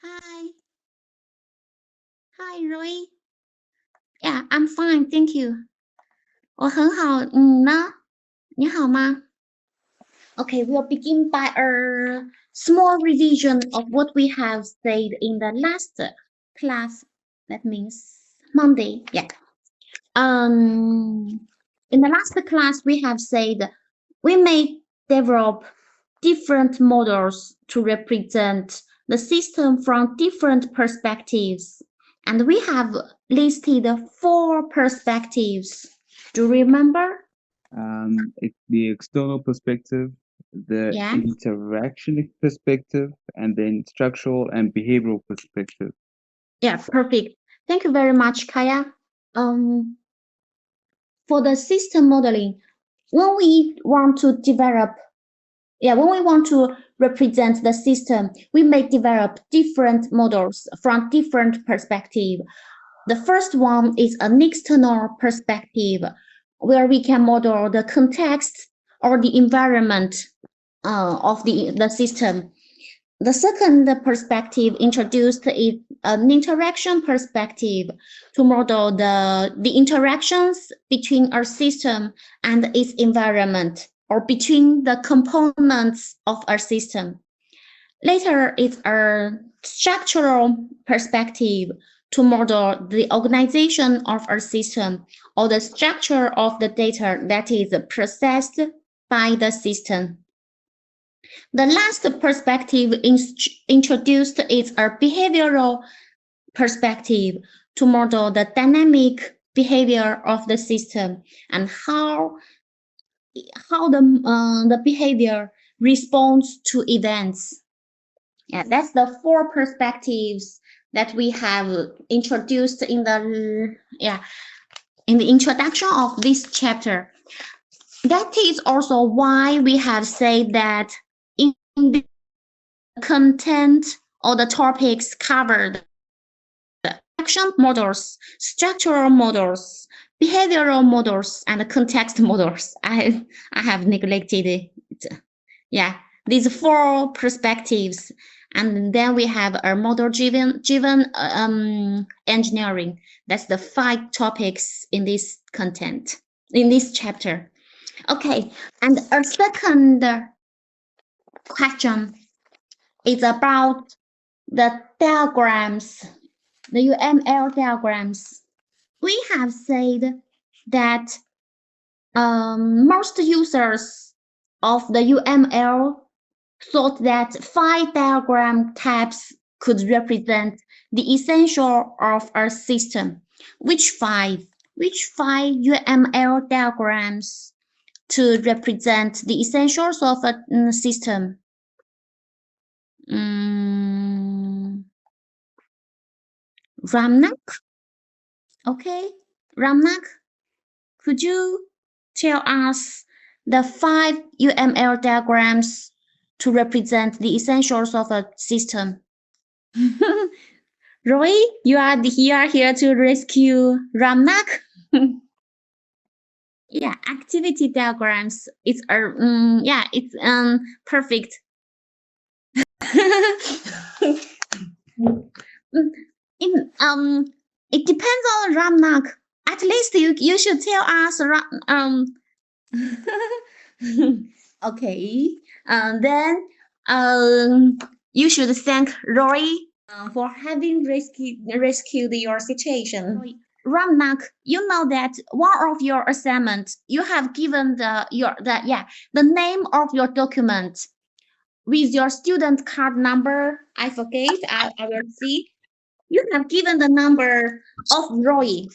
Hi. Hi, Roy. Yeah, I'm fine, thank you. 我很好，呢？你好吗? Okay, we'll begin by a small revision of what we have said in the last class. That means Monday. Yeah. In the last class, we have said we may develop different models to represent the system from different perspectives. And we have listed 4 perspectives. Do you remember? The external perspective, the interaction perspective, and then structural and behavioral perspective. Yeah, perfect. Thank you very much, Kaya. For the system modeling, when we want to represent the system, we may develop different models from different perspectives. The first one is an external perspective, where we can model the context or the environment of the system. The second perspective introduced is an interaction perspective to model the interactions between our system and its environment, or between the components of our system. Later is a structural perspective to model the organization of our system or the structure of the data that is processed by the system. The last perspective introduced is a behavioral perspective to model the dynamic behavior of the system and how the behavior responds to events. Yeah, that's the 4 perspectives that we have introduced in the introduction of this chapter. That is also why we have said that in the content or the topics covered, action models, structural models, behavioral models, and context models. I have neglected it. Yeah, these 4 perspectives. And then we have a model-driven engineering. That's the 5 topics in this content, in this chapter. Okay, and our second question is about the diagrams, the UML diagrams. We have said that most users of the UML thought that 5 diagram types could represent the essential of our system. Which 5 UML diagrams to represent the essentials of a system? Ramnak? Okay, Ramnak, could you tell us the 5 UML diagrams to represent the essentials of a system? Roy, you are here to rescue Ramnak? Yeah, activity diagrams. It's perfect. It depends on Ramnak. At least you should tell us. Okay. Then you should thank Roy for having rescued your situation. Ramnak, you know that one of your assignments, you have given the name of your document with your student card number. I forget. I will see. You have given the number of Roy.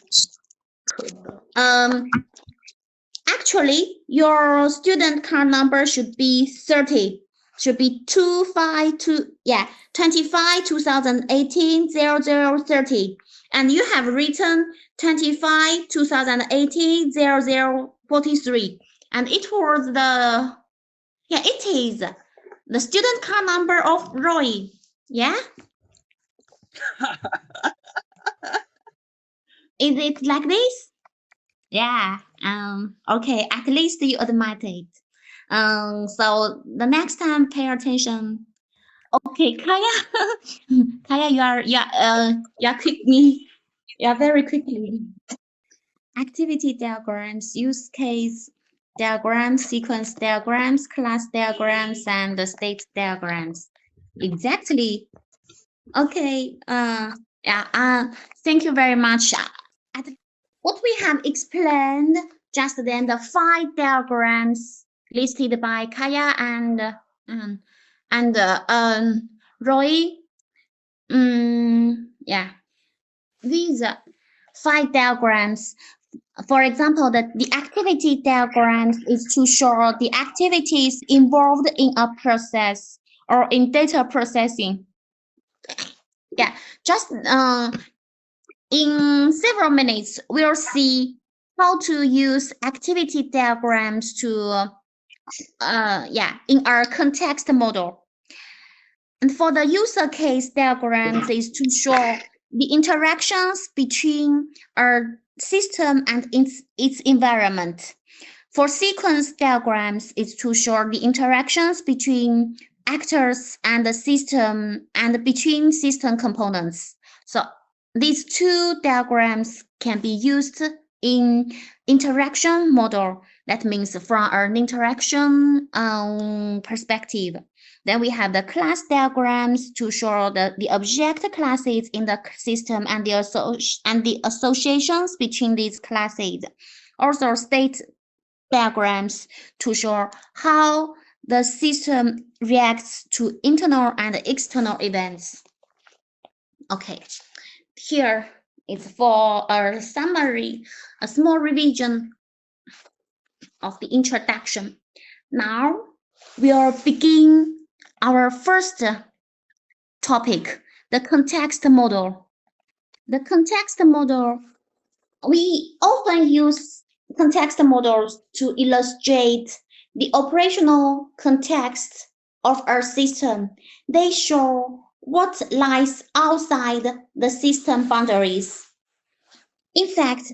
Actually, your student card number should be 30. Should be 25 2018 0030. And you have written 25 2018 0043. And it is the student card number of Roy. Yeah? Is it like this? Yeah. Okay, at least you admit it. So the next time, pay attention. Okay, Kaya, Kaya, you are quick me. You are very quickly. Activity diagrams, use case diagrams, sequence diagrams, class diagrams, and the state diagrams. Exactly. Okay. Thank you very much. What we have explained just then, the 5 diagrams listed by Kaya and Roy. Yeah, these 5 diagrams. For example, the activity diagrams is to show the activities involved in a process or in data processing. Yeah, just in several minutes, we'll see how to use activity diagrams to in our context model. And for the user case diagrams is to show the interactions between our system and its environment. For sequence diagrams, it's to show the interactions between actors and the system and between system components. So these 2 diagrams can be used in interaction model. That means from an interaction perspective. Then we have the class diagrams to show the object classes in the system and the associations between these classes. Also state diagrams to show how the system reacts to internal and external events. Okay, here is for a summary, a small revision of the introduction. Now we'll begin our first topic, the context model. The context model, we often use context models to illustrate the operational context of our system. They show what lies outside the system boundaries. In fact,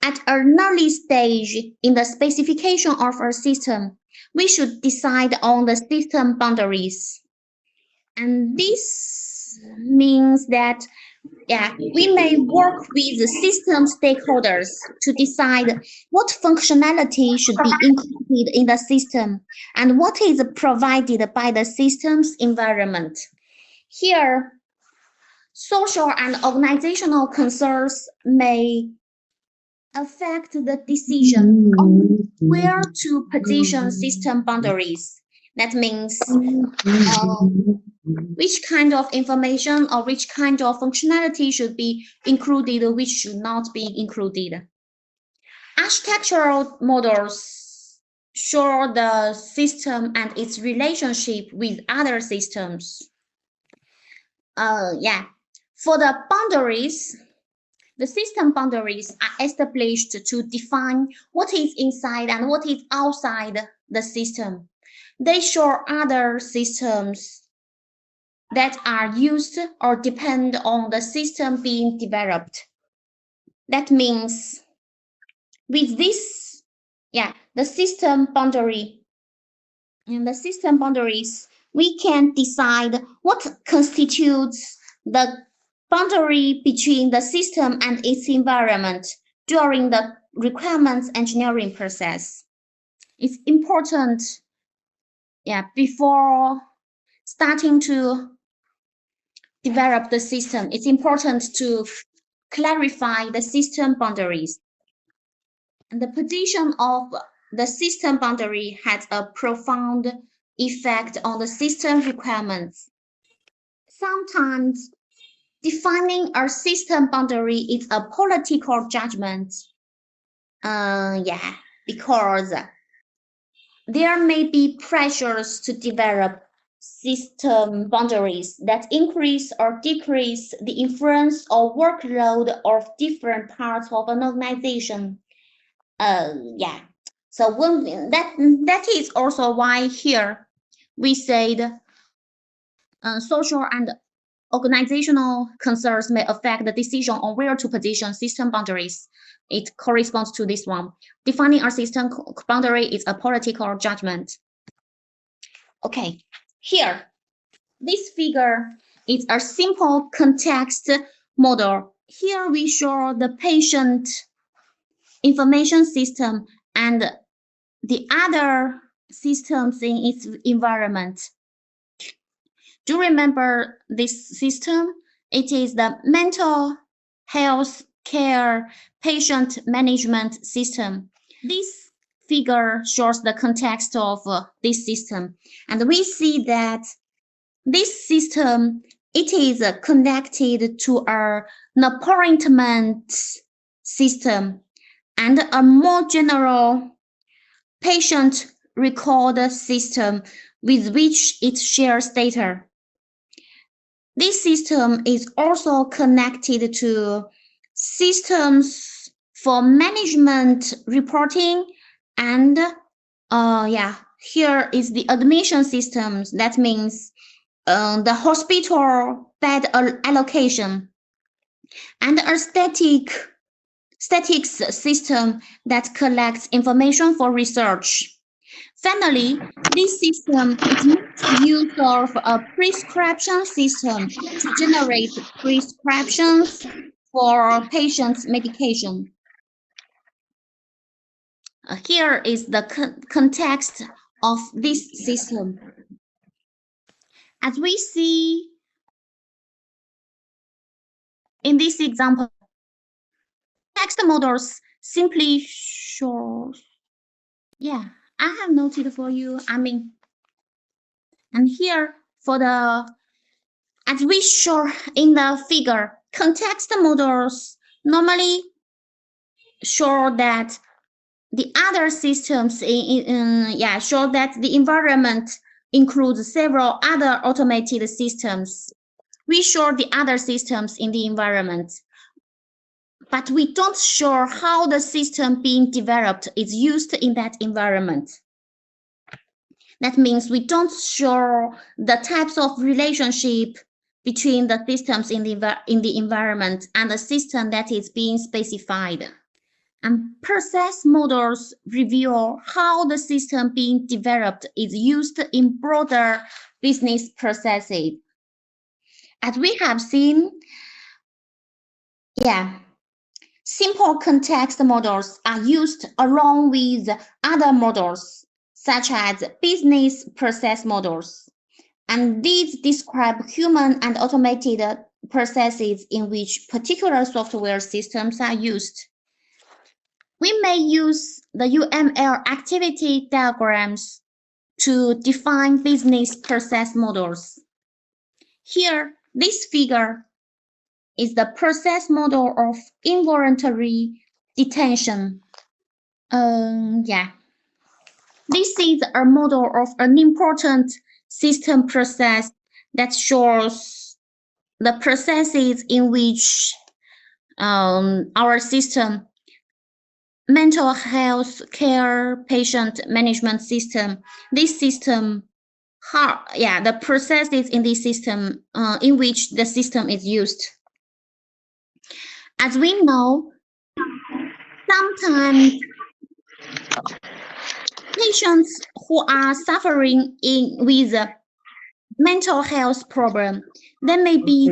at an early stage in the specification of our system, we should decide on the system boundaries. And this means that we may work with the system stakeholders to decide what functionality should be included in the system and what is provided by the system's environment. Here, social and organizational concerns may affect the decision on where to position system boundaries. That means which kind of information or which kind of functionality should be included or which should not be included. Architectural models show the system and its relationship with other systems. For the boundaries, the system boundaries are established to define what is inside and what is outside the system. They show other systems that are used or depend on the system being developed. That means with this, the system boundary and the system boundaries, we can decide what constitutes the boundary between the system and its environment during the requirements engineering process. It's important, before starting to develop the system, it's important to clarify the system boundaries. And the position of the system boundary has a profound effect on the system requirements. Sometimes defining a system boundary is a political judgment. Because there may be pressures to develop system boundaries that increase or decrease the influence or workload of different parts of an organization. So when that is also why here we said social and organizational concerns may affect the decision on where to position system boundaries. It corresponds to this one. Defining our system boundary is a political judgment. Okay, here This figure is a simple context model. Here we show the patient information system and the other systems in its environment. Do you remember this system? It is the mental health care patient management system. This figure shows the context of this system, and we see that this system, it is connected to an appointment system and a more general patient record system with which it shares data. This system is also connected to systems for management reporting and here is the admission systems. That means the hospital bed allocation and a statics system that collects information for research. Finally, this system is makes use of a prescription system to generate prescriptions for patients' medication. Here is the context of this system. As we see in this example, text models simply show. Yeah, I have noted for you. And here for the, as we show in the figure, context models normally show that the other systems show that the environment includes several other automated systems. We show the other systems in the environment, but we don't show how the system being developed is used in that environment. That means we don't show the types of relationship between the systems in the environment and the system that is being specified. And process models reveal how the system being developed is used in broader business processes. As we have seen, simple context models are used along with other models, such as business process models. And these describe human and automated processes in which particular software systems are used. We may use the UML activity diagrams to define business process models. Here, this figure is the process model of involuntary detention. This is a model of an important system process that shows the processes in which our system, mental health care patient management system, this system, the processes in this system in which the system is used. As we know, sometimes patients who are suffering with a mental health problem, they may be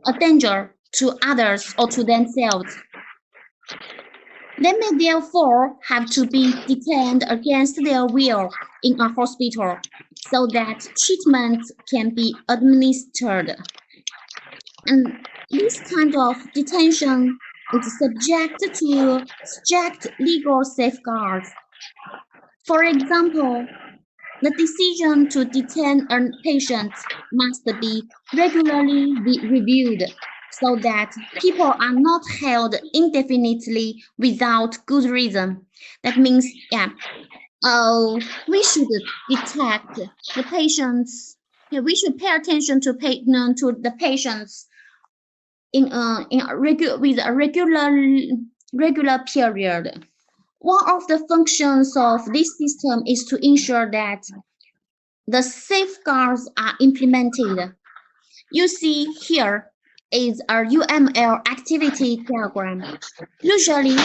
a danger to others or to themselves. They may therefore have to be detained against their will in a hospital so that treatment can be administered. And this kind of detention is subject to strict legal safeguards. For example, the decision to detain a patient must be regularly reviewed so that people are not held indefinitely without good reason. That means, we should detect the patients. We should pay attention to the patients with a regular period. One of the functions of this system is to ensure that the safeguards are implemented. You see here is a UML activity diagram. Usually, the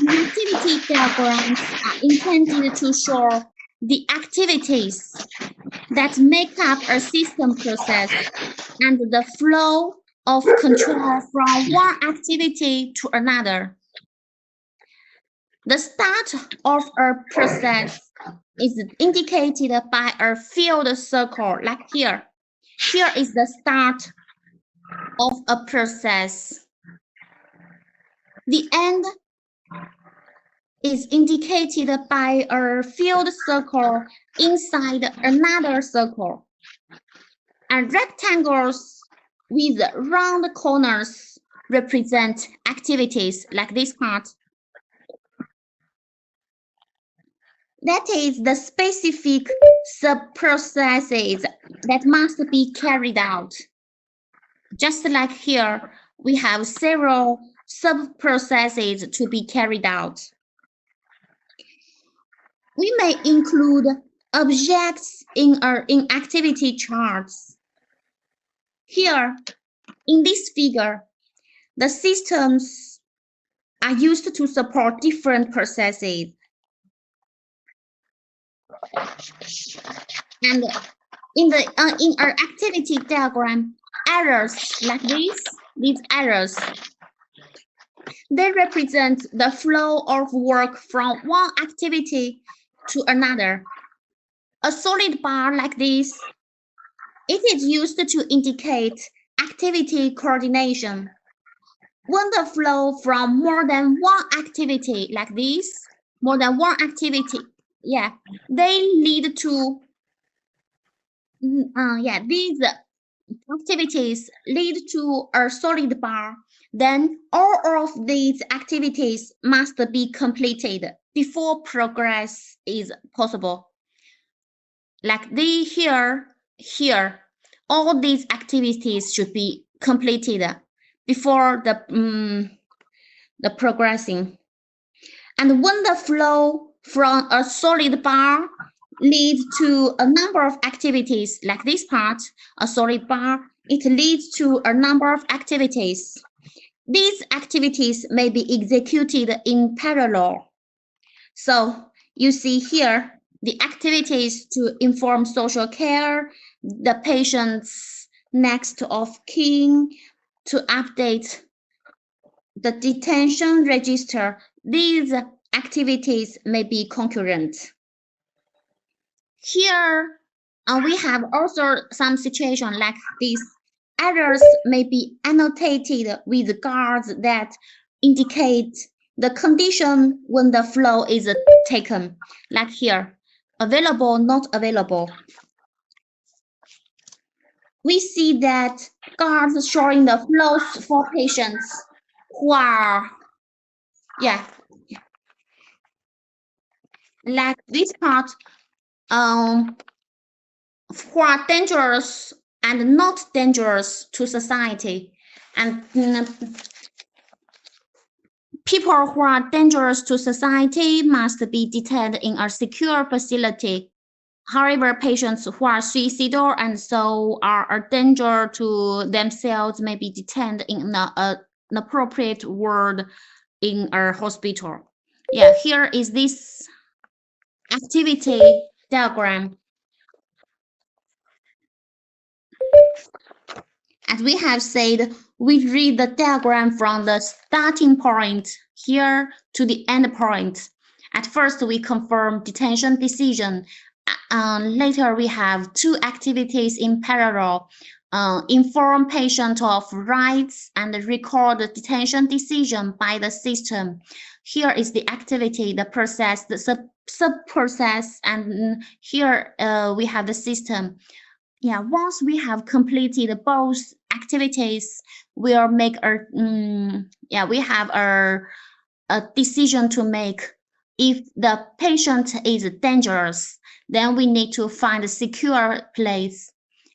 activity diagrams are intended to show the activities that make up a system process and the flow of control from one activity to another. The start of a process is indicated by a filled circle, like here. Here is the start of a process. The end is indicated by a filled circle inside another circle. And rectangles with round corners represent activities like this part. That is the specific sub-processes that must be carried out. Just like here, we have several sub-processes to be carried out. We may include objects in activity charts. Here, in this figure, the systems are used to support different processes. And in our activity diagram, arrows like these arrows, they represent the flow of work from one activity to another. A solid bar like this, it is used to indicate activity coordination. When the flow from more than one activity like this, more than one activity, they lead to, these activities lead to a solid bar, then all of these activities must be completed before progress is possible. Like here, all these activities should be completed before the progressing. And when the flow from a solid bar leads to a number of activities like this part, a solid bar, it leads to a number of activities. These activities may be executed in parallel. So you see here, the activities to inform social care, the patient's next of kin, to update the detention register. These activities may be concurrent. Here, we have also some situation like this. Errors may be annotated with guards that indicate the condition when the flow is taken, like here, available, not available. We see that guards showing the flows for patients who are, like this part, who are dangerous and not dangerous to society. And people who are dangerous to society must be detained in a secure facility. However, patients who are suicidal and so are a danger to themselves may be detained in an appropriate ward in a hospital. Here is this activity diagram. As we have said, we read the diagram from the starting point here to the end point. At first, we confirm detention decision. Later, we have two activities in parallel. Inform patient of rights and record the detention decision by the system. Here is the activity, the process, the sub-process, and here we have the system. Once we have completed both activities, we'll make we have a decision to make. If the patient is dangerous, then we need to find a secure place.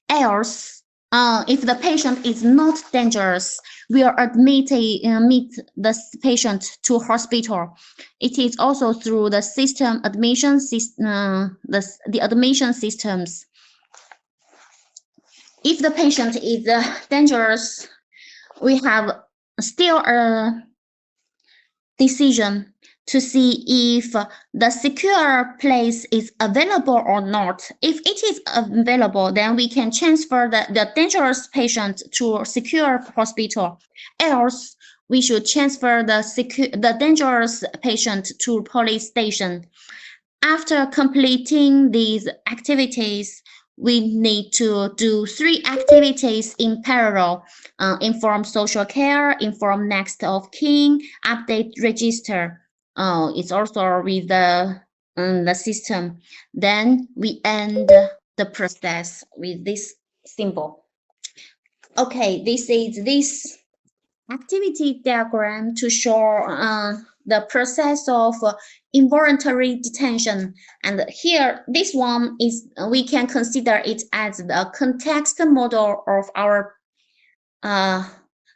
Else, if the patient is not dangerous, we'll admit the patient to hospital. It is also through the system admission the admission systems. If the patient is dangerous, we have still a decision. to see if the secure place is available or not. If it is available, then we can transfer the dangerous patient to a secure hospital. Else, we should transfer the dangerous patient to police station. After completing these activities, we need to do 3 activities in parallel. Inform social care, inform next of kin, update register. It's also with the system. Then we end the process with this symbol. Okay, this is this activity diagram to show the process of involuntary detention. And here, this one is, we can consider it as the context model of our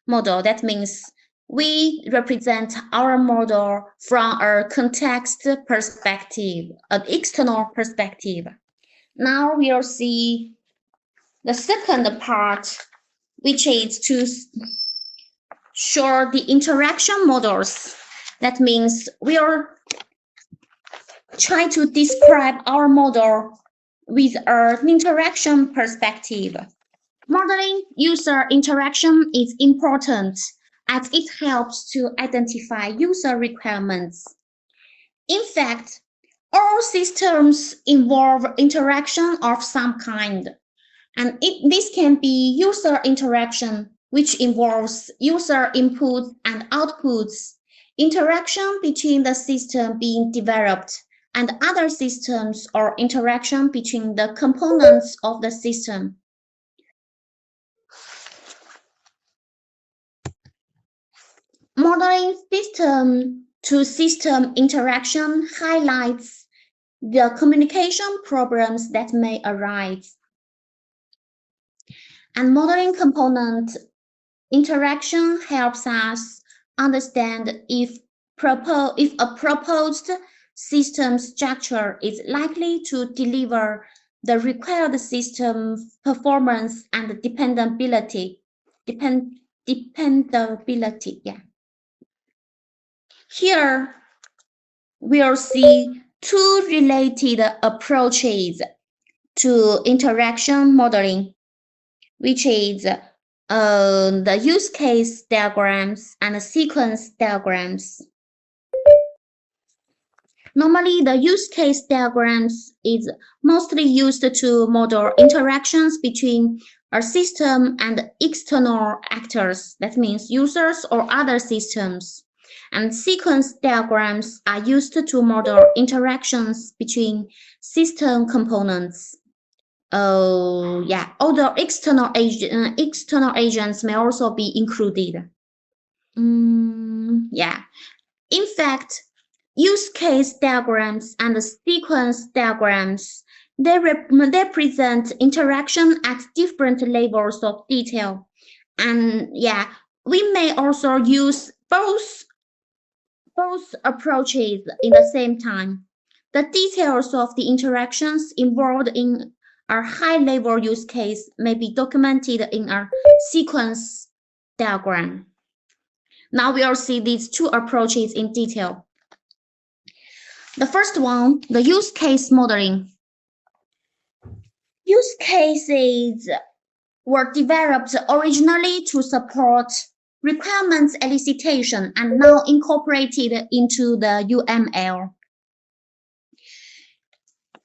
model. That means we represent our model from a context perspective, an external perspective. Now we'll see the second part, which is to show the interaction models. That means we'll try to describe our model with an interaction perspective. Modeling user interaction is important as it helps to identify user requirements. In fact, all systems involve interaction of some kind, and this can be user interaction, which involves user inputs and outputs, interaction between the system being developed and other systems, or interaction between the components of the system. Modeling system-to-system interaction highlights the communication problems that may arise. And modeling component interaction helps us understand if a proposed system structure is likely to deliver the required system performance and dependability. Yeah. Here, we'll see 2 related approaches to interaction modeling, which is the use case diagrams and sequence diagrams. Normally, the use case diagrams is mostly used to model interactions between a system and external actors, that means users or other systems. And sequence diagrams are used to model interactions between system components. Other external agents may also be included. In fact, use case diagrams and sequence diagrams, they present interaction at different levels of detail. And we may also use both approaches in the same time. The details of the interactions involved in a high-level use case may be documented in a sequence diagram. Now we'll see these 2 approaches in detail. The first one, the use case modeling. Use cases were developed originally to support requirements elicitation and now incorporated into the UML.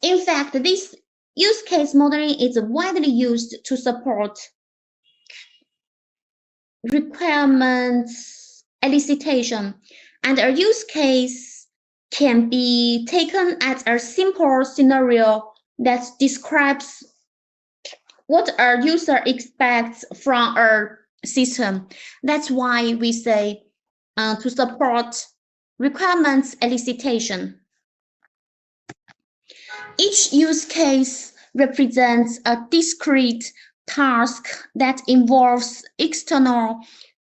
In fact, this use case modeling is widely used to support requirements elicitation, and a use case can be taken as a simple scenario that describes what a user expects from a system. That's why we say to support requirements elicitation. Each use case represents a discrete task that involves external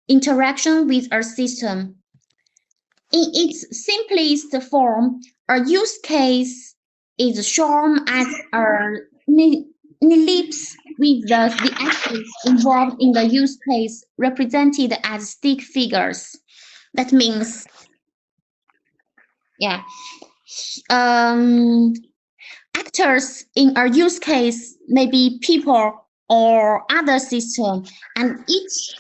interaction with a system. In its simplest form, a use case is shown as an ellipse with the actions involved in the use case represented as stick figures. That means Yeah. Actors in a use case may be people or other system, and each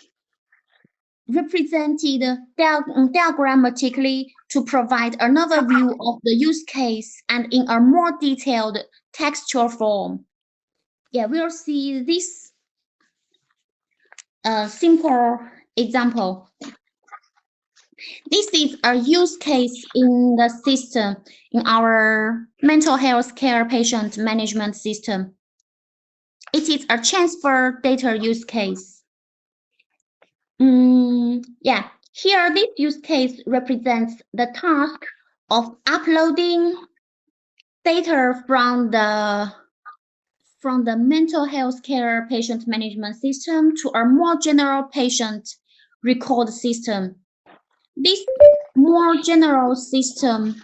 represented diagrammatically to provide another view of the use case and in a more detailed textual form. Yeah, we'll see this simple example. This is a use case in the system, in our mental health care patient management system. It is a transfer data use case. Yeah, here this use case represents the task of uploading data from the mental health care patient management system to a more general patient record system. This more general system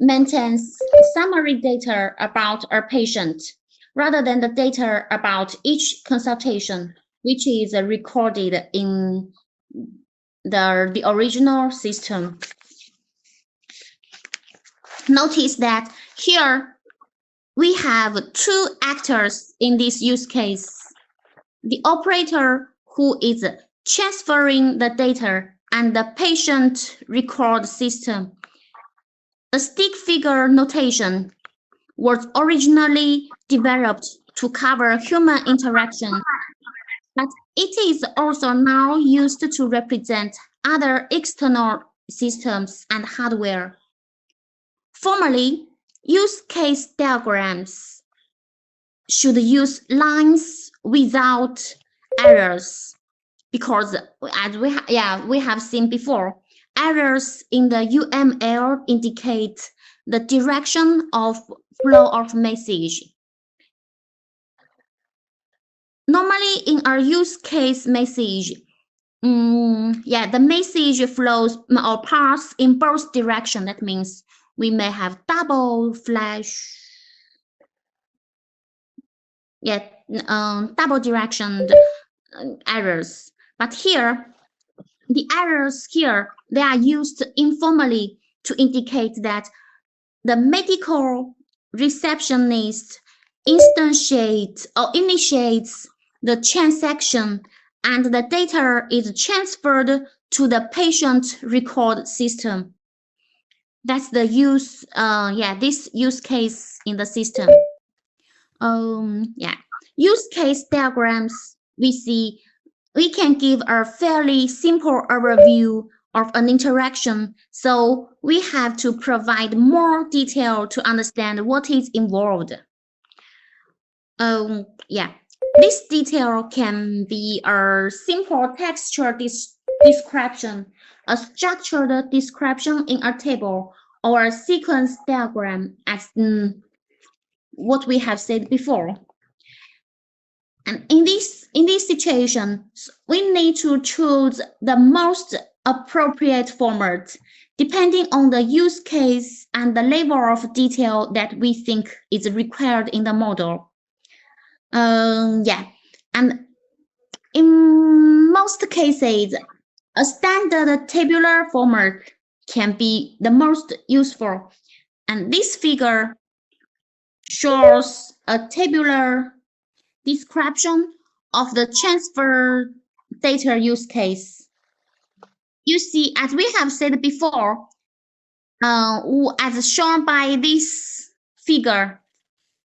maintains summary data about a patient rather than the data about each consultation, which is recorded in the original system. Notice that here we have two actors in this use case. The operator who is transferring the data and the patient record system. The stick figure notation was originally developed to cover human interaction, but it is also now used to represent other external systems and hardware. Formally, use case diagrams should use lines without errors because, as we have seen before, errors in the UML indicate the direction of flow of message. Normally, in our use case message, the message flows or paths in both directions. That means we may have double flash, double direction errors. But here, the errors here, they are used informally to indicate that the medical receptionist initiates the transaction and the data is transferred to the patient record system. That's the this use case in the system. Use case diagrams we can give a fairly simple overview of an interaction, so we have to provide more detail to understand what is involved. This detail can be a simple textual description, a structured description in a table, or a sequence diagram as what we have said before. And in this situation, we need to choose the most appropriate format depending on the use case and the level of detail that we think is required in the model. And in most cases, a standard tabular format can be the most useful. And this figure shows a tabular description of the transfer data use case. You see, as we have said before, as shown by this figure,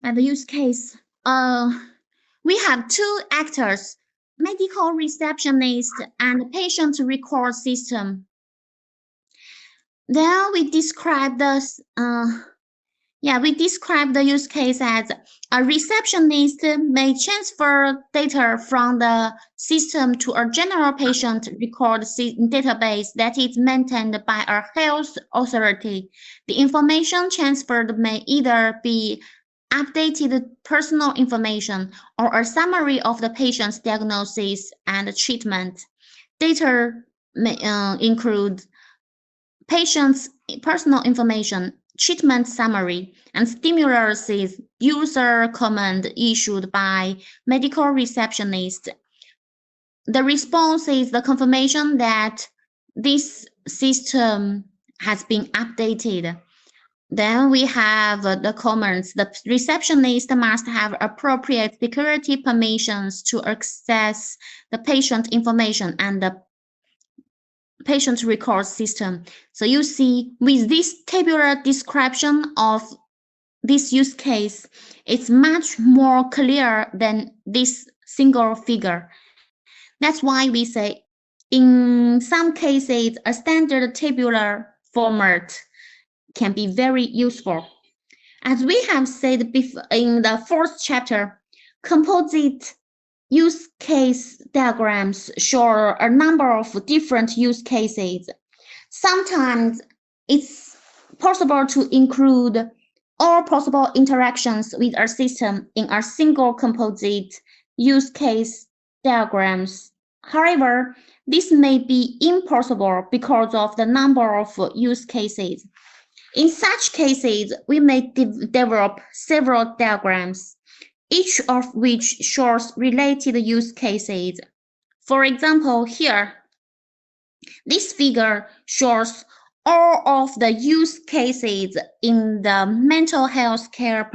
by the use case, we have two actors, medical receptionist and patient record system. Then we describe the use case as a receptionist may transfer data from the system to a general patient record database that is maintained by a health authority. The information transferred may either be updated personal information or a summary of the patient's diagnosis and treatment. Data may include patient's personal information, treatment summary, and stimulus user command issued by medical receptionist. The response is the confirmation that this system has been updated. Then we have the comments. The receptionist must have appropriate security permissions to access the patient information and the patient record system. So you see, with this tabular description of this use case, it's much more clear than this single figure. That's why we say, in some cases, a standard tabular format can be very useful. As we have said before in the fourth chapter, composite use case diagrams show a number of different use cases. Sometimes it's possible to include all possible interactions with a system in a single composite use case diagrams. However, this may be impossible because of the number of use cases. In such cases, we may develop several diagrams, each of which shows related use cases. For example, here, this figure shows all of the use cases in the mental health care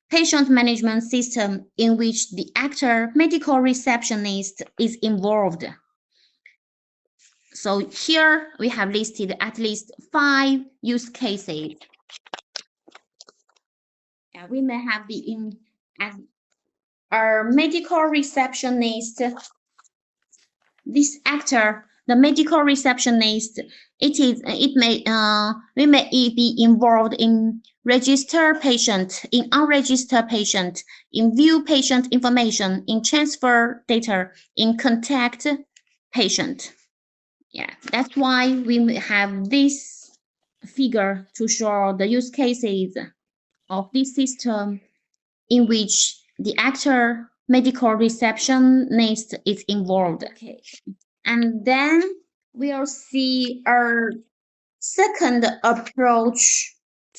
patient management system in which the actor medical receptionist is involved. So here we have listed at least 5 use cases. We may have as a medical receptionist. This actor, the medical receptionist, we may be involved in register patient, in unregistered patient, in view patient information, in transfer data, in contact patient. Yeah, that's why we have this figure to show the use cases of this system in which the actor medical receptionist is involved. Okay. And then we'll see our second approach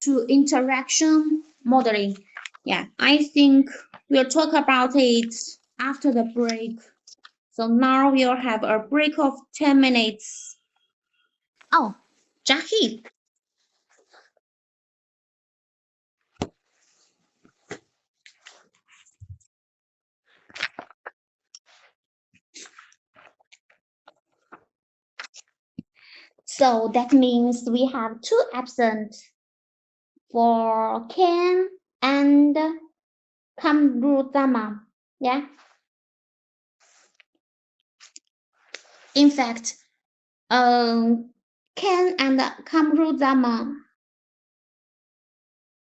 to interaction modeling. Yeah, I think we'll talk about it after the break. So now we'll have a break of 10 minutes. Oh, Jackie. So that means we have 2 absent for Ken and Kamrutama. Yeah. In fact, Ken and Kamrutama,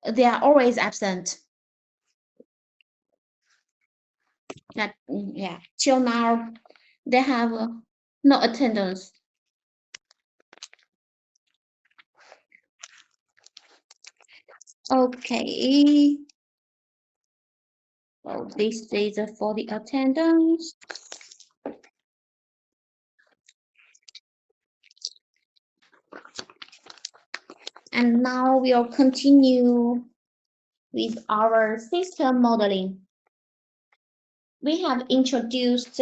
they are always absent. That yeah, till now they have no attendance. Okay. So this is for the attendance. And now we'll continue with our system modeling. We have introduced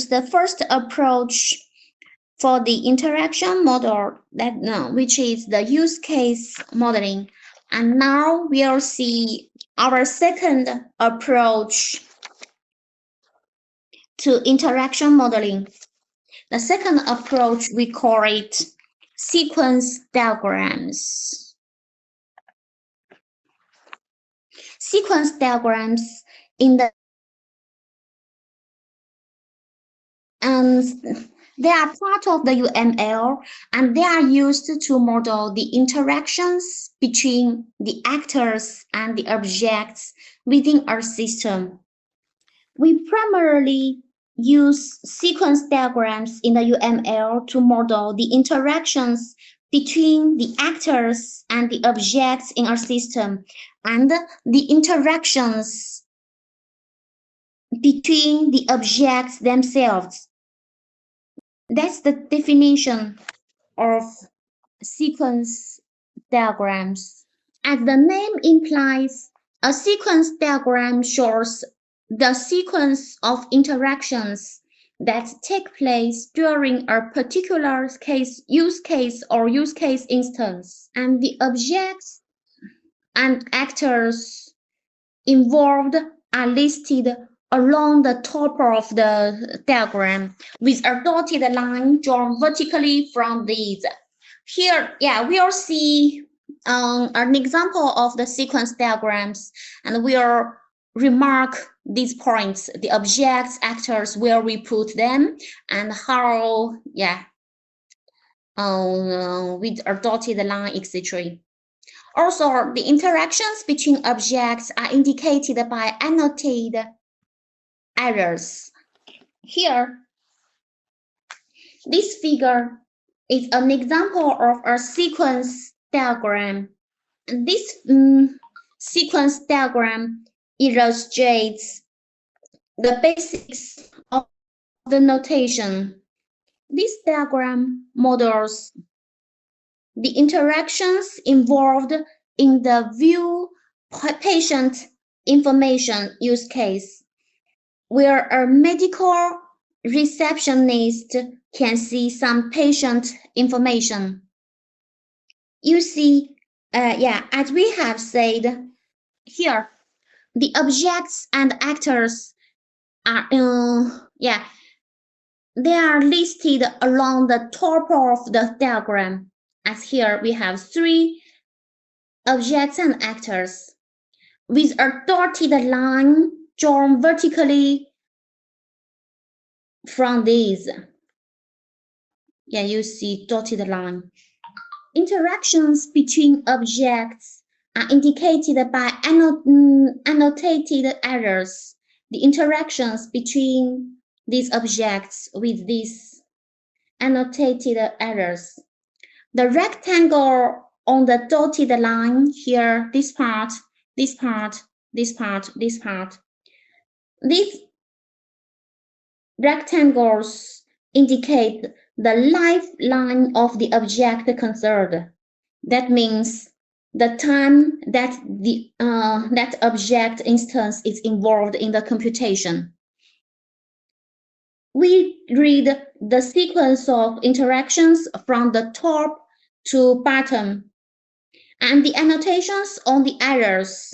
the first approach for the interaction model, which is the use case modeling. And now we'll see our second approach to interaction modeling. The second approach, we call it sequence diagrams. Sequence diagrams they are part of the UML, and they are used to model the interactions between the actors and the objects within our system. We primarily use sequence diagrams in the UML to model the interactions between the actors and the objects in our system, and the interactions between the objects themselves. That's the definition of sequence diagrams. As the name implies, a sequence diagram shows the sequence of interactions that take place during a particular use case instance, and the objects and actors involved are listed along the top of the diagram with a dotted line drawn vertically from these. Here, we'll see an example of the sequence diagrams, and we'll remark these points, the objects, actors, where we put them, and how, with a dotted line, etc. Also, the interactions between objects are indicated by annotated arrows. Here, this figure is an example of a sequence diagram. This sequence diagram illustrates the basics of the notation. This diagram models the interactions involved in the view patient information use case, where a medical receptionist can see some patient information. You see, as we have said here, the objects and actors are, they are listed along the top of the diagram. As here we have 3 objects and actors with a dotted line drawn vertically from these. You see dotted line. Interactions between objects are indicated by annotated arrows. The interactions between these objects with these annotated arrows. The rectangle on the dotted line here, this part, this part, this part, this part. These rectangles indicate the lifeline of the object concerned. That means the time that the that object instance is involved in the computation. We read the sequence of interactions from the top to bottom, and the annotations on the arrows.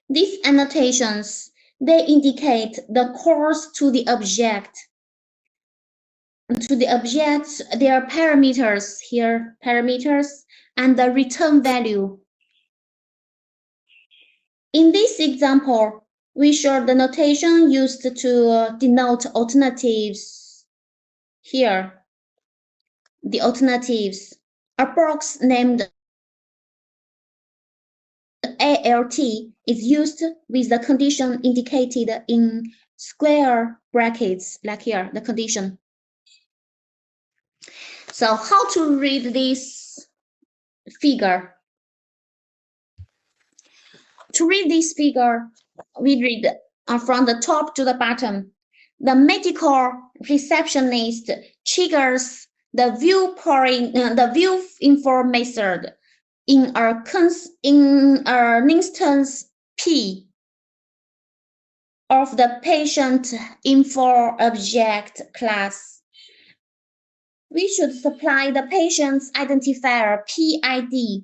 These annotations, they indicate the course to the object. To the objects, there are parameters here, and the return value. In this example, we show the notation used to denote alternatives. Here, the alternatives. A box named ALT is used with the condition indicated in square brackets, like here, the condition. So how to read this figure? To read this figure, we read from the top to the bottom. The medical receptionist triggers the view info method in an instance P of the patient info object class. We should supply the patient's identifier PID.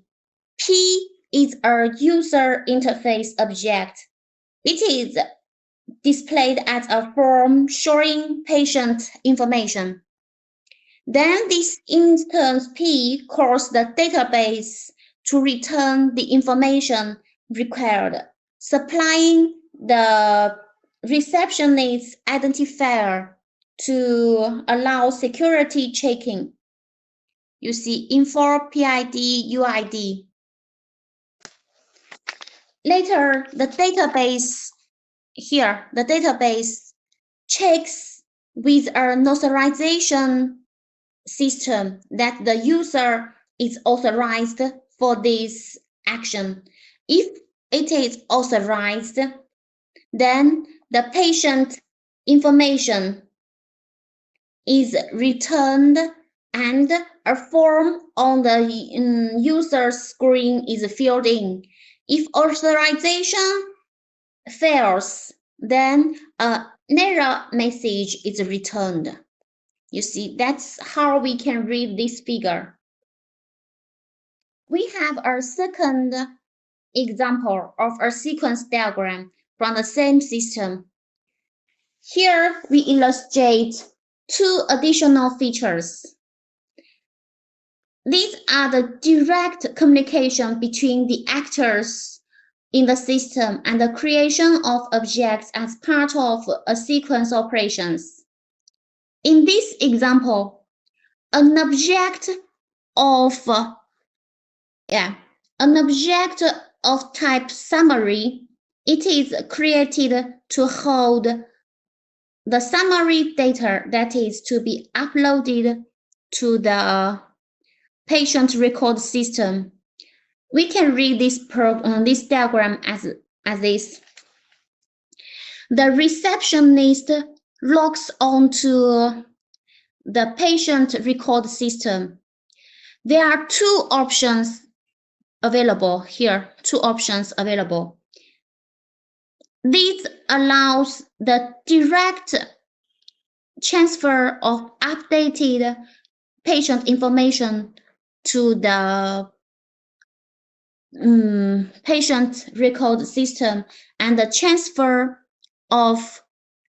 P is a user interface object. It is displayed as a form showing patient information. Then this instance P calls the database to return the information required, supplying the receptionist's identifier to allow security checking. You see info PID UID. Later, the database here, the database checks with an authorization system that the user is authorized for this action. If it is authorized, then the patient information is returned and a form on the user's screen is filled in. If authorization fails, then an error message is returned. You see, that's how we can read this figure. We have a second example of a sequence diagram from the same system. Here we illustrate two additional features. These are the direct communication between the actors in the system and the creation of objects as part of a sequence operations. In this example, an object of type summary, it is created to hold the summary data that is to be uploaded to the patient record system. We can read this diagram as this. The receptionist logs onto the patient record system. There are two options available here, This allows the direct transfer of updated patient information to the patient record system and the transfer of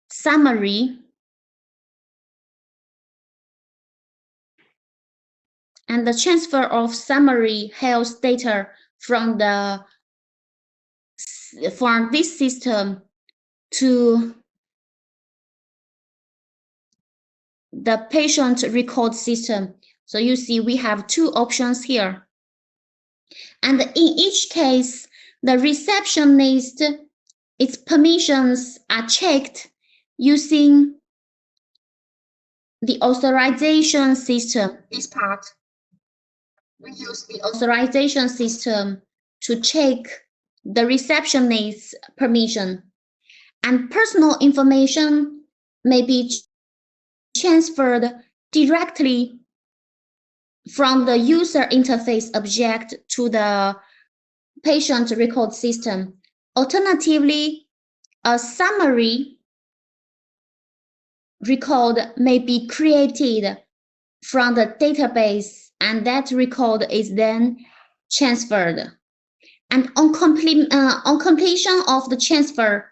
summary health data from this system to the patient record system. So you see we have two options here. And in each case, the receptionist, its permissions are checked using the authorization system. This part, we use the authorization system to check the receptionist's permission. And personal information may be transferred directly from the user interface object to the patient record system. Alternatively, a summary record may be created from the database, and that record is then transferred. And on completion of the transfer,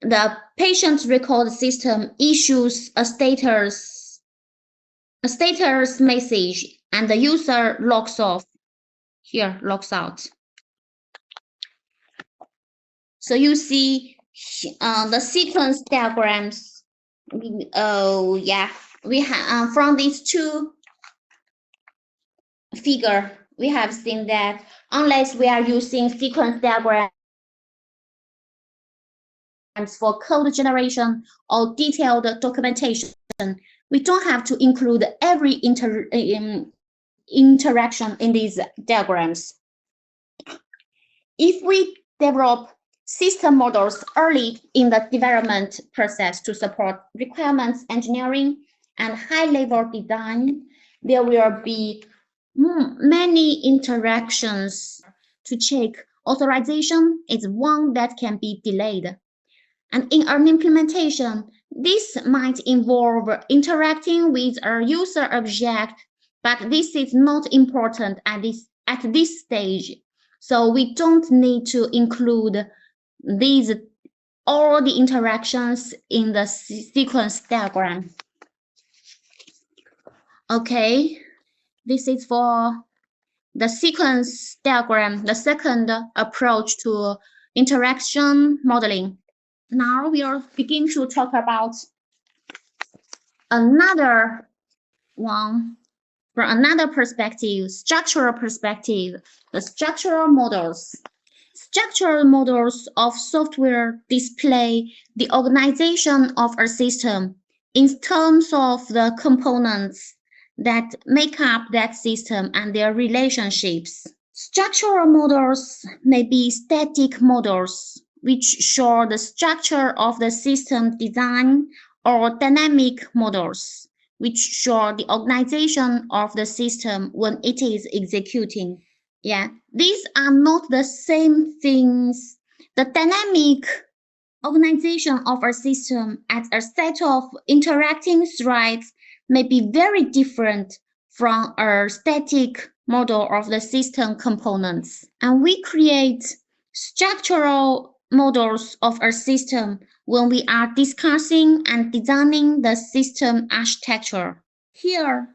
the patient record system issues a status message, and the user logs off. Here, logs out. So you see the sequence diagrams. We have from these two figures, we have seen that unless we are using sequence diagrams for code generation or detailed documentation, we don't have to include every interaction in these diagrams. If we develop system models early in the development process to support requirements engineering and high-level design, there will be many interactions to check. Authorization is one that can be delayed. And in an implementation, this might involve interacting with a user object, but this is not important at this stage. So we don't need to include all the interactions in the sequence diagram. Okay, this is for the sequence diagram, the second approach to interaction modeling. Now we will begin to talk about another one from another perspective, structural perspective, the structural models. Structural models of software display the organization of a system in terms of the components that make up that system and their relationships. Structural models may be static models, which show the structure of the system design, or dynamic models, which show the organization of the system when it is executing. Yeah, these are not the same things. The dynamic Organization of a system as a set of interacting threads may be very different from a static model of the system components. And we create structural models of a system when we are discussing and designing the system architecture. Here,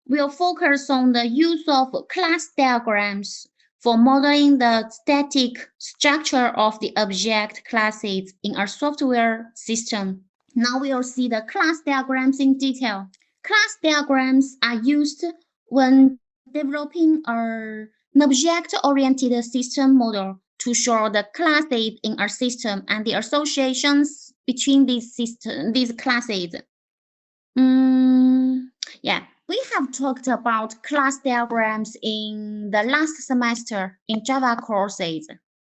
we'll focus on the use of class diagrams for modeling the static structure of the object classes in a software system. Now we'll see the class diagrams in detail. Class diagrams are used when developing an object-oriented system model to show the classes in a system and the associations between these classes. Yeah, we have talked about class diagrams in the last semester in Java courses.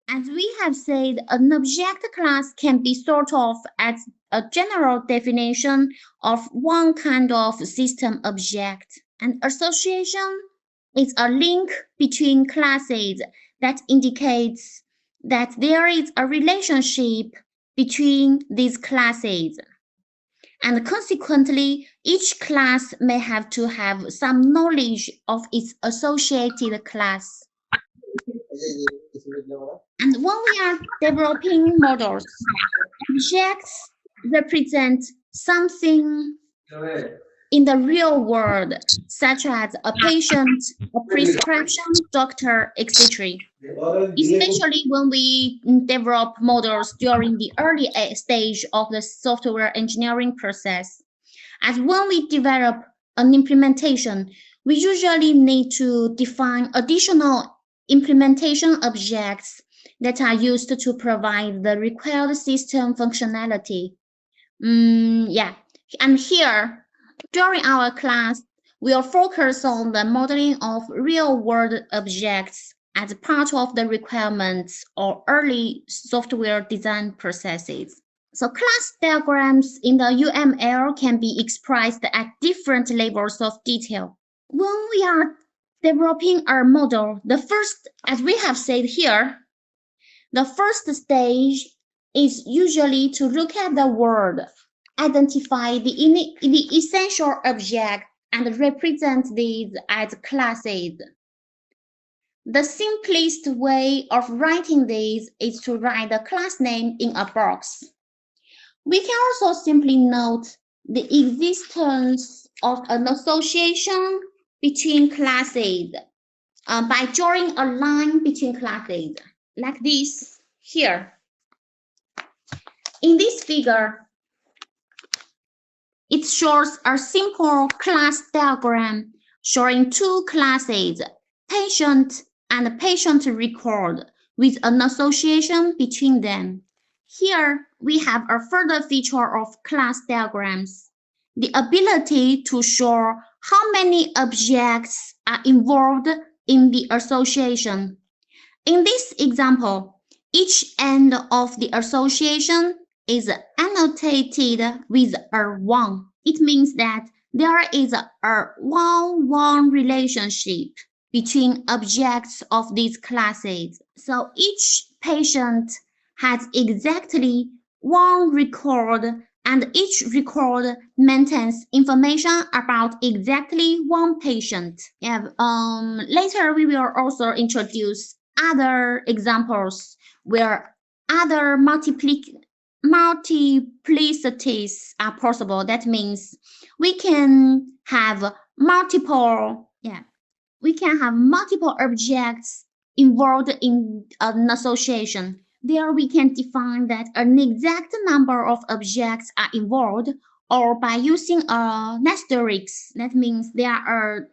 As we have said, an object class can be thought of as a general definition of one kind of system object. And association is a link between classes that indicates that there is a relationship between these classes. And consequently, each class may have to have some knowledge of its associated class. And when we are developing models, objects represent something in the real world, such as a patient, a prescription, doctor, etc. Especially when we develop models during the early stage of the software engineering process. As when we develop an implementation, we usually need to define additional implementation objects that are used to provide the required system functionality. Yeah, and here, during our class, we'll focus on the modeling of real-world objects as part of the requirements or early software design processes. So class diagrams in the UML can be expressed at different levels of detail. When we are developing our model, the first, as we have said here, the first stage is usually to look at the word, identify the essential object, and represent these as classes. The simplest way of writing these is to write the class name in a box. We can also simply note the existence of an association between classes by drawing a line between classes, like this here. In this figure, it shows a simple class diagram showing two classes, patient and patient record, with an association between them. Here, we have a further feature of class diagrams, the ability to show how many objects are involved in the association. In this example, each end of the association is annotated with a 1. It means that there is a 1-1 relationship between objects of these classes. So each patient has exactly one record, and each record maintains information about exactly one patient. Later, we will also introduce other examples where other multiplicities are possible. That means we can have multiple objects involved in an association. There we can define that an exact number of objects are involved, or by using an asterisk. That means there are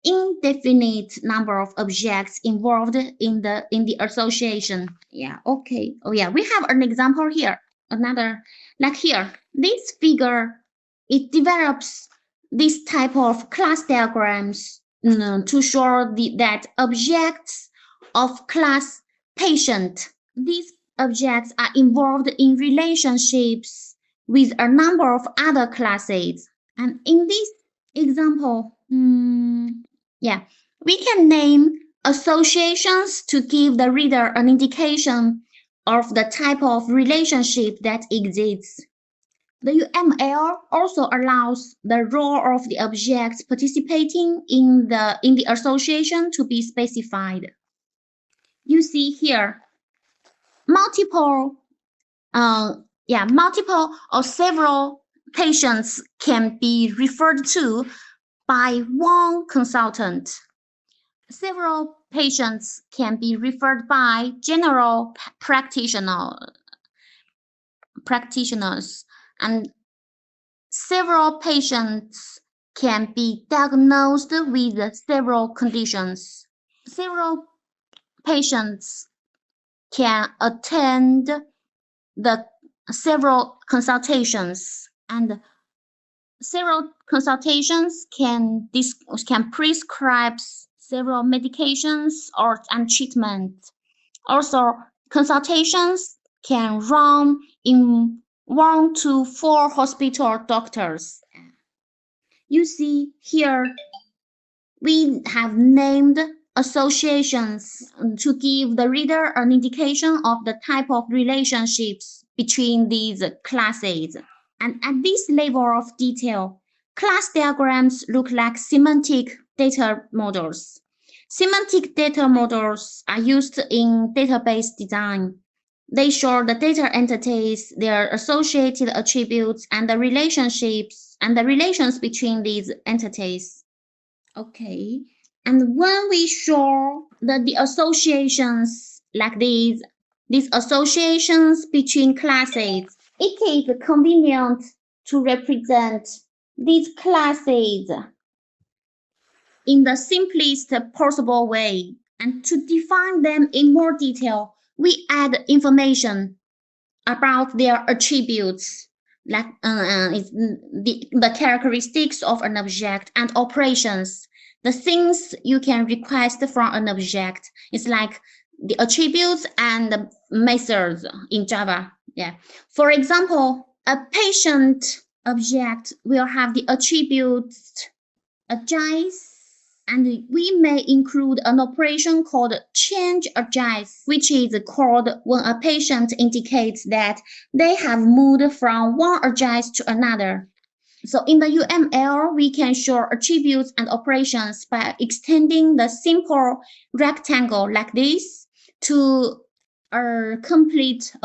indefinite number of objects involved in the association. Yeah, okay. Oh yeah, we have an example here. Another, like here, this figure, it develops this type of class diagrams to show that objects of class patient, these objects are involved in relationships with a number of other classes. And in this example, we can name associations to give the reader an indication of the type of relationship that exists. The UML also allows the role of the objects participating in the association to be specified. You see here multiple or several patients can be referred to by one consultant. Several patients can be referred by general practitioners, and several patients can be diagnosed with several conditions. Several patients can attend the several consultations, and several consultations can prescribe several medications and treatment. Also, consultations can run in 1 to 4 hospital doctors. You see here, we have named associations to give the reader an indication of the type of relationships between these classes. And at this level of detail, class diagrams look like semantic data models. Semantic data models are used in database design. They show the data entities, their associated attributes, and the relationships and the relations between these entities. Okay, and when we show the associations like these associations between classes, it is convenient to represent these classes in the simplest possible way. And to define them in more detail, we add information about their attributes, like the characteristics of an object and operations. The things you can request from an object is like the attributes and the methods in Java. Yeah. For example, a patient object will have the attributes adjust, and we may include an operation called change adjust, which is called when a patient indicates that they have moved from one adjust to another. So in the UML, we can show attributes and operations by extending the simple rectangle like this to a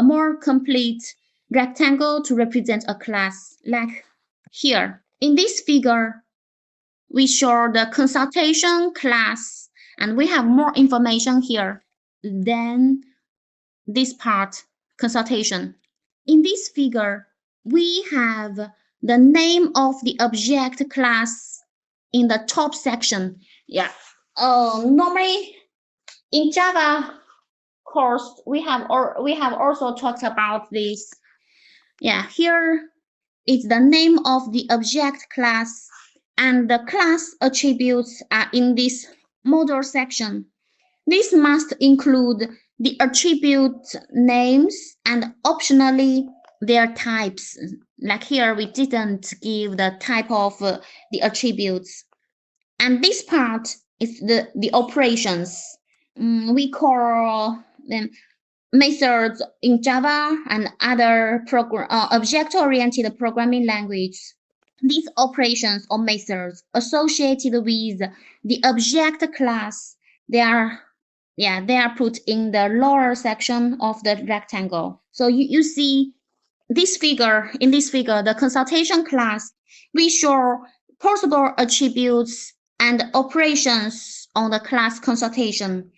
more complete rectangle to represent a class, like here. In this figure, we show the consultation class, and we have more information here than this part, consultation. In this figure, we have the name of the object class in the top section. Yeah. Normally in Java course, we have also talked about this. Yeah, here is the name of the object class, and the class attributes are in this model section. This must include the attribute names and optionally their types. Like here, we didn't give the type of the attributes. And this part is the operations. We call them methods in Java and other object-oriented programming language. These operations or methods associated with the object class, they are put in the lower section of the rectangle. So you see this figure, the consultation class, we show possible attributes and operations on the class consultation.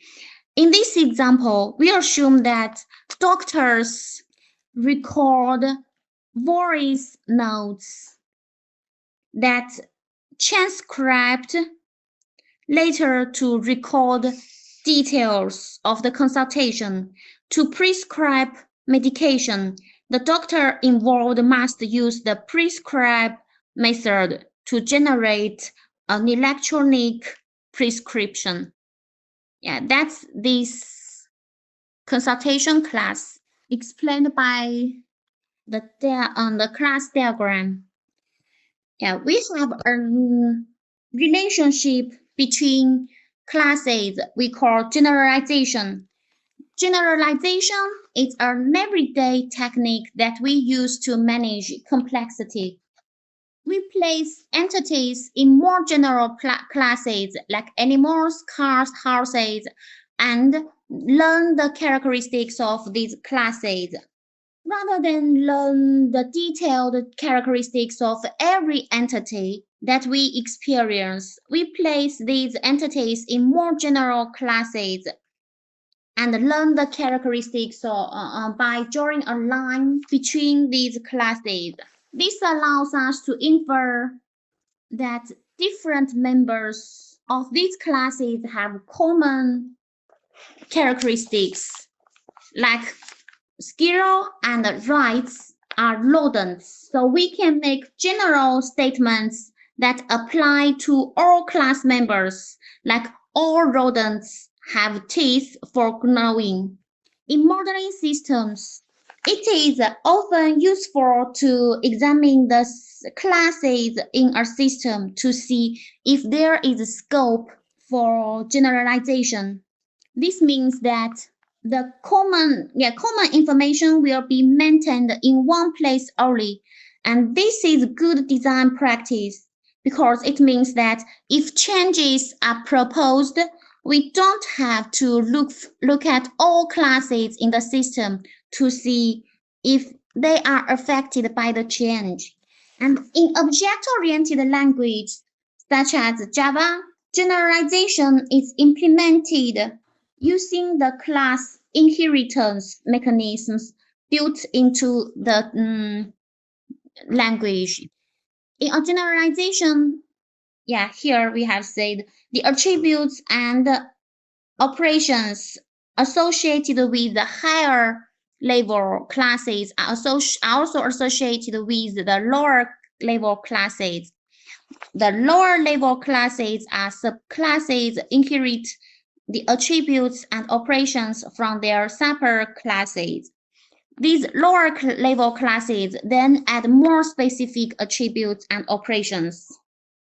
In this example, we assume that doctors record voice notes that transcribed later to record details of the consultation. To prescribe medication, the doctor involved must use the prescribe method to generate an electronic prescription. Yeah, that's this consultation class explained by the class diagram. Yeah, we have a relationship between classes we call generalization. Generalization is an everyday technique that we use to manage complexity. We place entities in more general classes like animals, cars, houses, and learn the characteristics of these classes. Rather than learn the detailed characteristics of every entity that we experience, we place these entities in more general classes and learn the characteristics by drawing a line between these classes. This allows us to infer that different members of these classes have common characteristics, like squirrel and rats are rodents. So we can make general statements that apply to all class members, like all rodents have teeth for gnawing. In modeling systems, it is often useful to examine the classes in a system to see if there is scope for generalization. This means that the common information will be maintained in one place only, and this is good design practice because it means that if changes are proposed, we don't have to look at all classes in the system to see if they are affected by the change. And in object-oriented language, such as Java, generalization is implemented using the class inheritance mechanisms built into the language. In a generalization, here we have said the attributes and operations associated with the higher level classes are also associated with the lower level classes. The lower level classes are subclasses inherit the attributes and operations from their superclasses. These lower level classes then add more specific attributes and operations.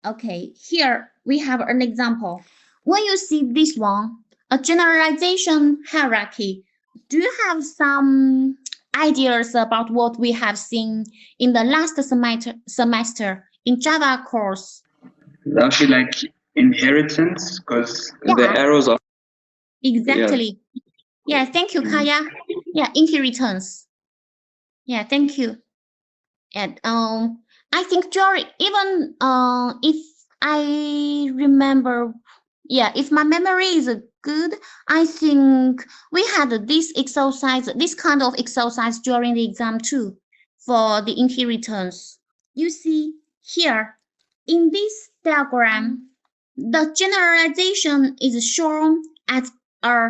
Okay, here we have an example. When you see this one, a generalization hierarchy, do you have some ideas about what we have seen in the last semester in Java course? Actually, like inheritance, because the arrows are exactly. Yeah, thank you, Kaya. Yeah, inheritance. Yeah, thank you. And I think Jory, even if I remember, if my memory is good, I think we had this exercise, this kind of exercise during the exam too, for the inheritance. You see here, in this diagram, the generalization is shown as a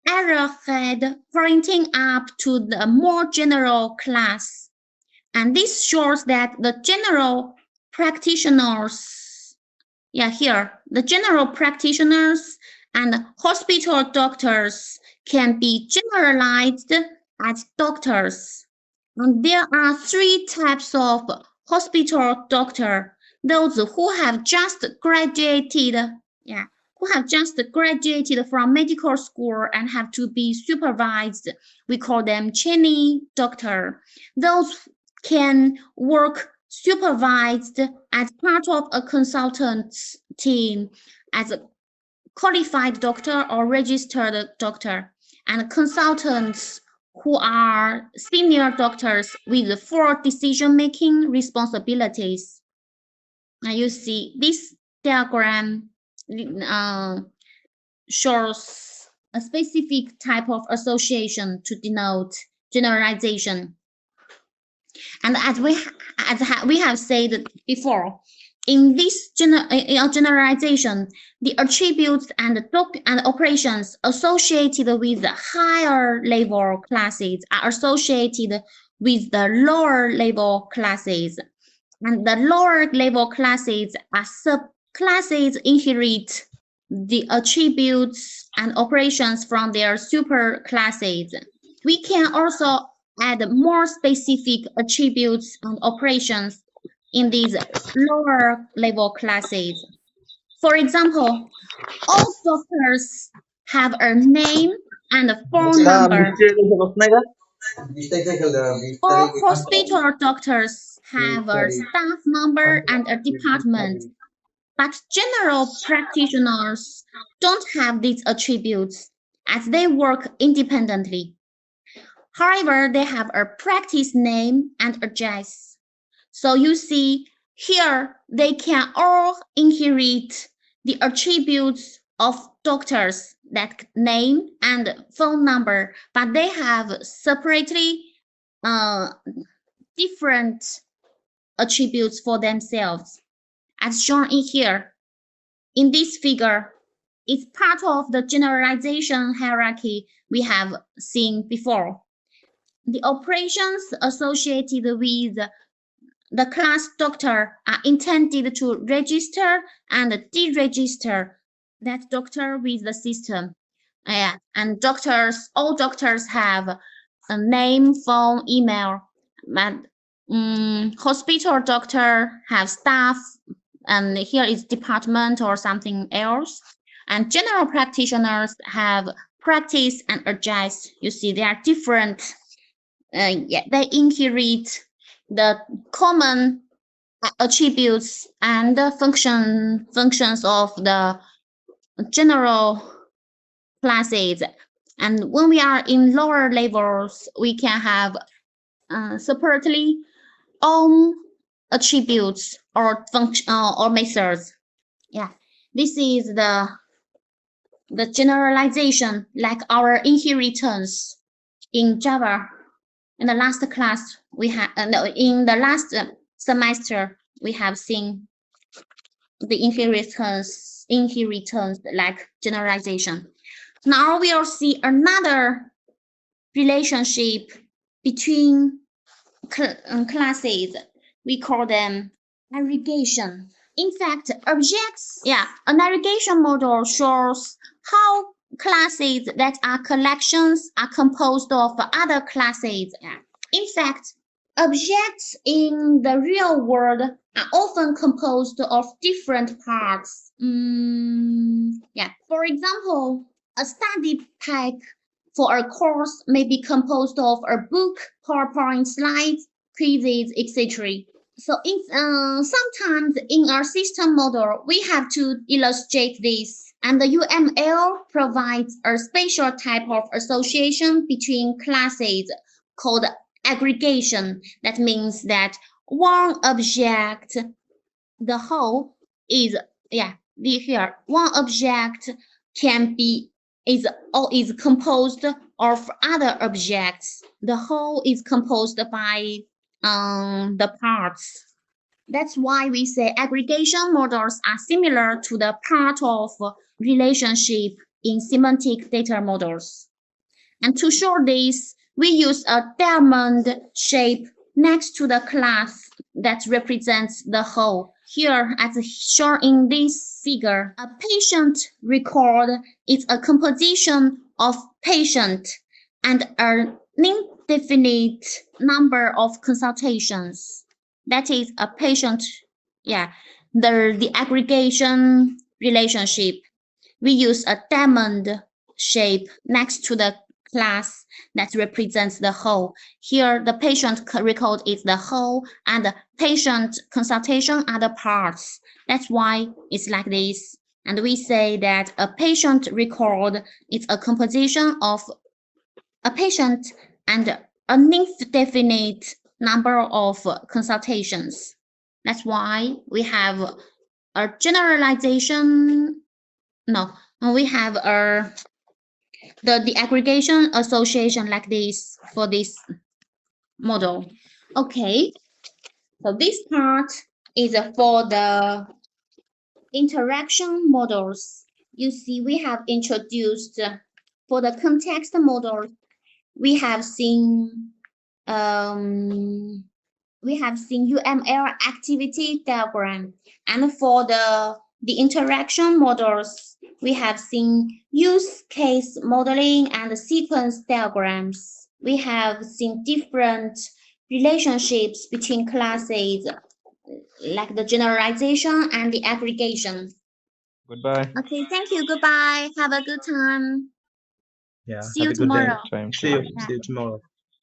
arrowhead pointing up to the more general class. And this shows that the general practitioners, the general practitioners and hospital doctors can be generalized as doctors. And there are three types of hospital doctor: those who have just graduated, from medical school and have to be supervised. We call them trainee doctor. Those can work supervised as part of a consultant team as a qualified doctor or registered doctor, and consultants who are senior doctors with full decision-making responsibilities. Now you see this diagram shows a specific type of association to denote generalization. And as we have said before, in this generalization, the attributes and operations associated with the higher level classes are associated with the lower level classes. And the lower level classes are subclasses inherit the attributes and operations from their superclasses. We can also add more specific attributes and operations in these lower level classes. For example, all doctors have a name and a phone number. All hospital doctors have a staff number and a department, but general practitioners don't have these attributes as they work independently. However, they have a practice name and address. So you see here, they can all inherit the attributes of doctors, that name and phone number, but they have separately different attributes for themselves, as shown in here. In this figure, it's part of the generalization hierarchy we have seen before. The operations associated with the class doctor are intended to register and deregister that doctor with the system. And doctors, all doctors have a name, phone, email, but hospital doctor have staff, and here is department or something else. And general practitioners have practice and address. You see, they are different. They inherit the common attributes and the functions of the general classes. And when we are in lower levels, we can have separately own attributes or function or methods. Yeah, this is the generalization, like our inheritance in Java. In the last class, we have in the last semester we have seen the inheritance like generalization. Now we'll see another relationship between classes. We call them aggregation. In fact, an aggregation model shows how classes that are collections are composed of other classes. In fact, objects in the real world are often composed of different parts. For example, a study pack for a course may be composed of a book, PowerPoint slides, quizzes, etc. So sometimes in our system model, we have to illustrate this. And the UML provides a special type of association between classes called aggregation. That means that one object, the whole is, here, one object is composed of other objects. The whole is composed by the parts. That's why we say aggregation models are similar to the part of relationship in semantic data models. And to show this, we use a diamond shape next to the class that represents the whole. Here, as shown in this figure, a patient record is a composition of patient and an indefinite number of consultations. That is a patient, the aggregation relationship. We use a diamond shape next to the class that represents the whole. Here, the patient record is the whole, and the patient consultation are the parts. That's why it's like this. And we say that a patient record is a composition of a patient and an indefinite number of consultations. That's why we have a generalization. We have the aggregation association like this for this model. Okay, so this part is for the interaction models. You see, we have introduced for the context model. We have seen UML activity diagram, and for the interaction models, we have seen use case modeling and sequence diagrams. We have seen different relationships between classes, like the generalization and the aggregation. Goodbye. Okay, thank you. Goodbye. Have a good time. Yeah. See Have you a good day. tomorrow. See you tomorrow.